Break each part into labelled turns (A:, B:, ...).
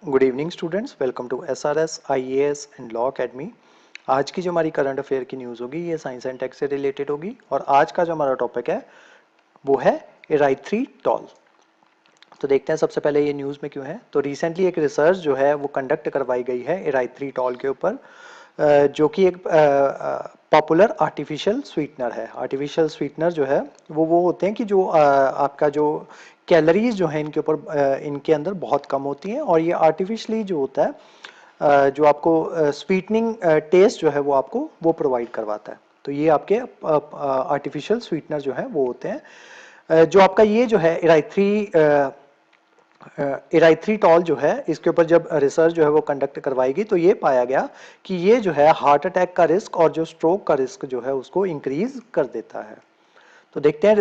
A: Good evening students, welcome to SRS IAS and law academy. आज की जो हमारी करंट अफेयर की न्यूज़ होगी ये साइंस एंड टेक से रिलेटेड होगी और आज का जो हमारा टॉपिक है वो है एराइथ्रीटॉल। तो देखते हैं सबसे पहले ये न्यूज़ में क्यों है। तो रिसेंटली एक रिसर्च जो है वो कंडक्ट करवाई गई है एराइथ्रीटॉल के ऊपर, जो कि एक पॉपुलर आर्टिफिशियल स्वीटनर है। आर्टिफिशियल स्वीटनर जो है वो होते हैं कि जो आपका जो कैलोरीज जो है इनके ऊपर इनके अंदर बहुत कम होती हैं और ये आर्टिफिशियली जो होता है जो आपको स्वीटनिंग टेस्ट जो है वो आपको वो प्रोवाइड करवाता है। तो ये आपके आर्टिफिशियल स्वीटनर जो है वो होते हैं। जो आपका ये जो है एराइथ्रीटॉल जो है इसके ऊपर जब रिसर्च जो है वो कंडक्ट करवाएगी तो ये पाया गया कि ये जो है हार्ट अटैक का रिस्क और जो स्ट्रोक का रिस्क जो है उसको इंक्रीज कर देता है। तो देखते हैं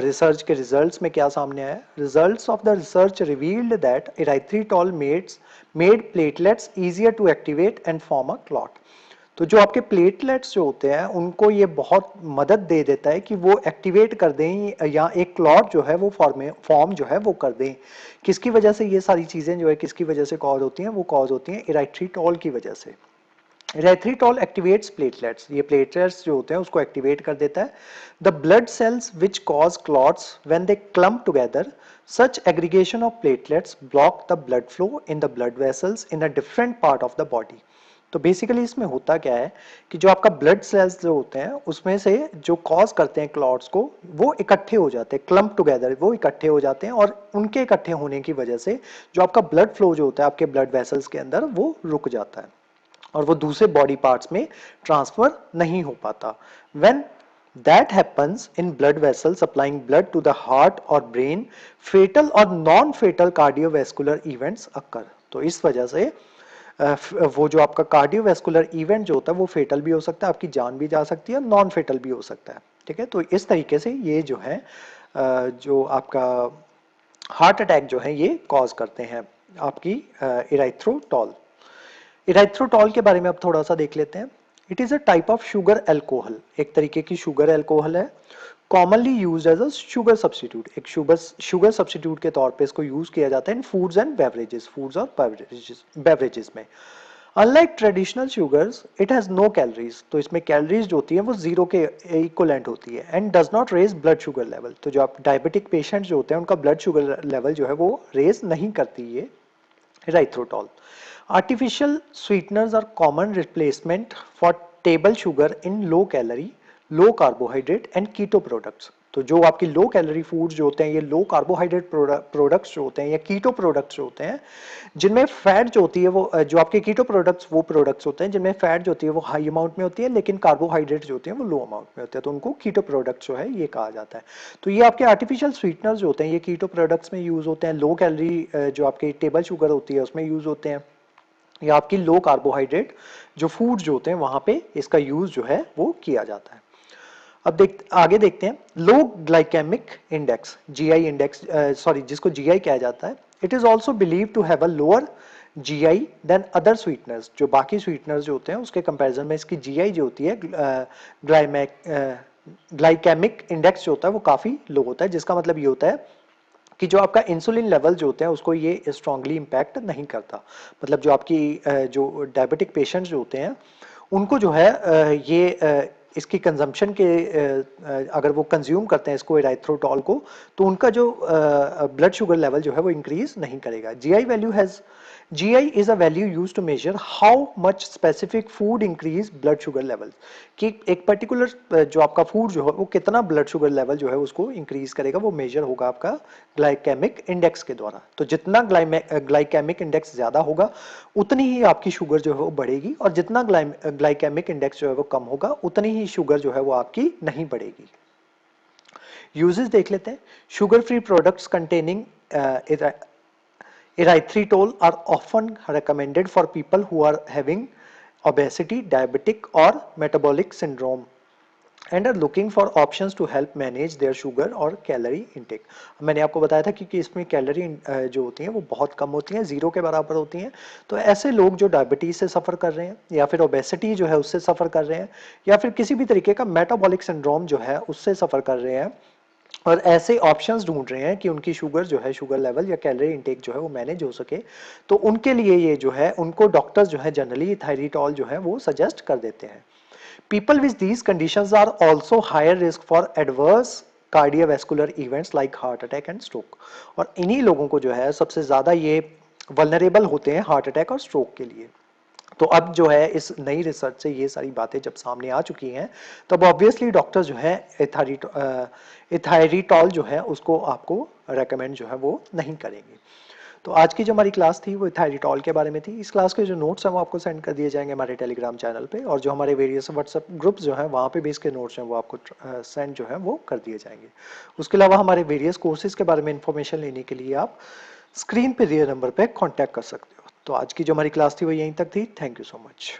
A: रिसर्च के रिजल्ट्स में क्या सामने आया। Results of the research revealed that erythritol made platelets easier to activate and form a clot. तो जो आपके प्लेटलेट्स जो होते हैं उनको ये बहुत मदद दे देता है कि वो एक्टिवेट कर दें या एक क्लॉट जो है वो फॉर्म जो है वो कर दें। किसकी वजह से ये सारी चीज़ें जो है किसकी वजह से कॉज होती हैं, वो कॉज होती हैं एराइथ्रीटॉल की वजह से। एराइथ्रीटॉल एक्टिवेट्स प्लेटलेट्स, ये प्लेटलेट्स जो होते हैं उसको एक्टिवेट कर देता है। The blood cells which cause clots when they clump together, such aggregation of platelets block the blood flow in the blood vessels in a different part of the body। तो basically इसमें होता क्या है कि जो आपका ब्लड सेल्स जो होते हैं उसमें से जो कॉज करते हैं क्लॉट्स को वो इकट्ठे हो जाते हैं, क्लम्प टुगेदर वो इकट्ठे हो जाते हैं और उनके इकट्ठे होने की वजह से जो आपका ब्लड फ्लो जो होता है आपके ब्लड वेसल्स के अंदर वो रुक जाता है और वो दूसरे बॉडी पार्ट्स में ट्रांसफर नहीं हो पाता। When that happens in blood vessel supplying blood to the heart और ब्रेन, फेटल और non fatal cardiovascular events occur. तो इस वजह से वो जो आपका कार्डियोवैस्कुलर इवेंट जो होता है वो फेटल भी हो सकता है, आपकी जान भी जा सकती है, नॉन फेटल भी हो सकता है। ठीक है, तो इस तरीके से ये जो है जो आपका हार्ट अटैक जो है ये कॉज करते हैं आपकी इराइथ्रोटॉल। इराइथ्रोटॉल के बारे में अब थोड़ा सा देख लेते हैं। It is a type of sugar alcohol, एक तरीके की शुगर एल्कोहल है। Commonly use as a sugar substitute, एक शुगर सब्सटीट्यूट के तौर पे इसको यूज किया जाता है in foods and beverages, foods और बेवरेजेस में। Unlike traditional sugars it has no calories, तो इसमें कैलोरीज जो होती है वो जीरो के इक्वलेंट होती है। And does not raise blood sugar level, तो जो आप डायबिटिक पेशेंट जो होते हैं उनका ब्लड शुगर लेवल जो है वो रेज नहीं करती ये erythritol. Artificial sweeteners are common replacement for table sugar in low calorie, low carbohydrate and keto products। तो जो आपकी लो कैलोरी फूड्स जो होते हैं, ये लो कार्बोहाइड्रेट प्रोडक्ट्स जो होते हैं या कीटो प्रोडक्ट्स जो होते हैं, जिनमें फैट जो होती है वो जो आपके कीटो प्रोडक्ट्स वो प्रोडक्ट्स होते हैं जिनमें फैट जो होती है वो हाई अमाउंट में होती है लेकिन कार्बोहाइड्रेट जो होते हैं वो लो अमाउंट में होते हैं, तो उनको कीटो प्रोडक्ट्स जो है ये कहा जाता है। तो ये आपके आर्टिफिशियल स्वीटनर्स जो होते हैं ये कीटो प्रोडक्ट्स में यूज होते हैं। लो कैलोरी जो आपकी टेबल शुगर होती है उसमें यूज होते हैं, या आपकी लो कार्बोहाइड्रेट जो फूड जो होते हैं वहां पे इसका यूज जो है वो किया जाता है। अब आगे देखते हैं low glycemic index, GI index, sorry जिसको जीआई कहा जाता है। It is also believe to have a lower GI than other sweeteners, जो बाकी स्वीटनर्स जो होते हैं उसके कंपैरिजन में इसकी जीआई जो होती है ग्लाइकेमिक इंडेक्स जो होता है वो काफी लो होता है, जिसका मतलब ये होता है कि जो आपका इंसुलिन लेवल जो होते हैं उसको ये स्ट्रांगली इम्पैक्ट नहीं करता। मतलब जो आपकी जो डायबिटिक पेशेंट्स जो होते हैं उनको जो है ये इसकी कंजम्पशन के अगर वो कंज्यूम करते हैं इसको एराइथ्रोटॉल को, तो उनका जो ब्लड शुगर लेवल जो है वो इंक्रीज नहीं करेगा। GI is a value use to measure how much specific food increase blood sugar level, कि एक पर्टिकुलर जो आपका फूड जो है वो कितना ब्लड शुगर लेवल जो है उसको इंक्रीज करेगा, वो मेजर होगा आपका ग्लाइकेमिक इंडेक्स के द्वारा। तो जितना ग्लाइकेमिक इंडेक्स ज्यादा होगा उतनी ही आपकी शुगर जो है वो बढ़ेगी और जितना ग्लाइकेमिक इंडेक्स जो है वो कम होगा उतनी ही शुगर जो है वो आपकी नहीं बढ़ेगी। यूजेस देख लेते हैं। Sugar free products containing erythritol are often recommended for people who are having obesity, diabetic or metabolic syndrome and are looking for options to help manage their sugar और कैलोरी इंटेक। मैंने आपको बताया था कि इसमें कैलोरी जो होती हैं वो बहुत कम होती हैं, जीरो के बराबर होती हैं। तो ऐसे लोग जो डायबिटीज से सफ़र कर रहे हैं या फिर ओबेसिटी जो है उससे सफ़र कर रहे हैं या फिर किसी भी तरीके का मेटाबॉलिक सिंड्रोम जो है उससे सफ़र कर रहे हैं और ऐसे ऑप्शंस ढूंढ रहे हैं कि उनकी शुगर जो है, शुगर लेवल या कैलोरी इनटेक जो है वो मैनेज हो सके, तो उनके लिए ये जो है उनको डॉक्टर्स जो है जनरली थायरिटॉल जो है वो सजेस्ट कर देते हैं। People with these conditions are also higher risk for adverse cardiovascular events like heart attack and stroke. और इन्हीं लोगों को जो है सबसे ज्यादा ये वल्नरेबल होते हैं हार्ट अटैक और स्ट्रोक के लिए। तो अब जो है इस नई रिसर्च से ये सारी बातें जब सामने आ चुकी हैं, तब ऑब्वियसली डॉक्टर जो है इथाइरिटॉल जो है उसको आपको रेकमेंड जो है वो नहीं करेंगे। तो आज की जो हमारी क्लास थी वो इथाइरिटॉल के बारे में थी। इस क्लास के जो नोट्स हैं वो आपको सेंड कर दिए जाएंगे हमारे टेलीग्राम चैनल पे, और जो हमारे वेरियस व्हाट्सएप ग्रुप्स जो हैं वहाँ पे भी इसके नोट्स हैं वो आपको सेंड जो है वो कर दिए जाएंगे। उसके अलावा हमारे वेरियस कोर्सेज के बारे में इंफॉर्मेशन लेने के लिए आप स्क्रीन पे दिए नंबर पे कांटेक्ट कर सकते हो। तो आज की जो हमारी क्लास थी वो यहीं तक थी। Thank you so much.